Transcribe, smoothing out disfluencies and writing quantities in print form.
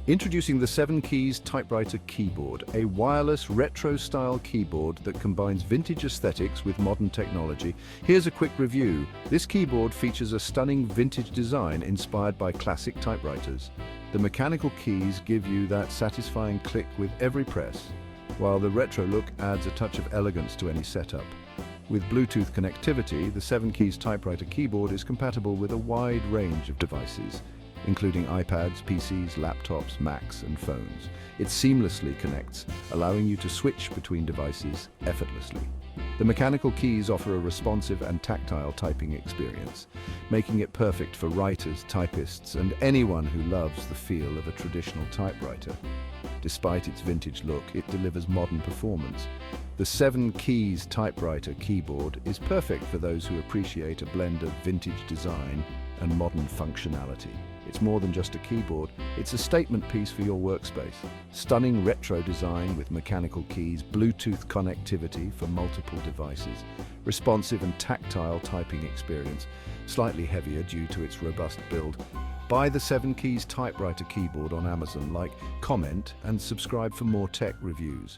Introducing the 7KEYS Typewriter Keyboard, a wireless retro-style keyboard that combines vintage aesthetics with modern technology. Here's a quick review. This keyboard features a stunning vintage design inspired by classic typewriters. The mechanical keys give you that satisfying click with every press, while the retro look adds a touch of elegance to any setup. With Bluetooth connectivity, the 7KEYS Typewriter Keyboard is compatible with a wide range of devices, including iPads, PCs, laptops, Macs, and phones. It seamlessly connects, allowing you to switch between devices effortlessly. The mechanical keys offer a responsive and tactile typing experience, making it perfect for writers, typists, and anyone who loves the feel of a traditional typewriter. Despite its vintage look, it delivers modern performance. The 7KEYS Typewriter Keyboard is perfect for those who appreciate a blend of vintage design and modern functionality. It's more than just a keyboard, it's a statement piece for your workspace. Stunning retro design with mechanical keys, Bluetooth connectivity for multiple devices, responsive and tactile typing experience, slightly heavier due to its robust build. Buy the 7KEYS Typewriter Keyboard on Amazon, comment and subscribe for more tech reviews.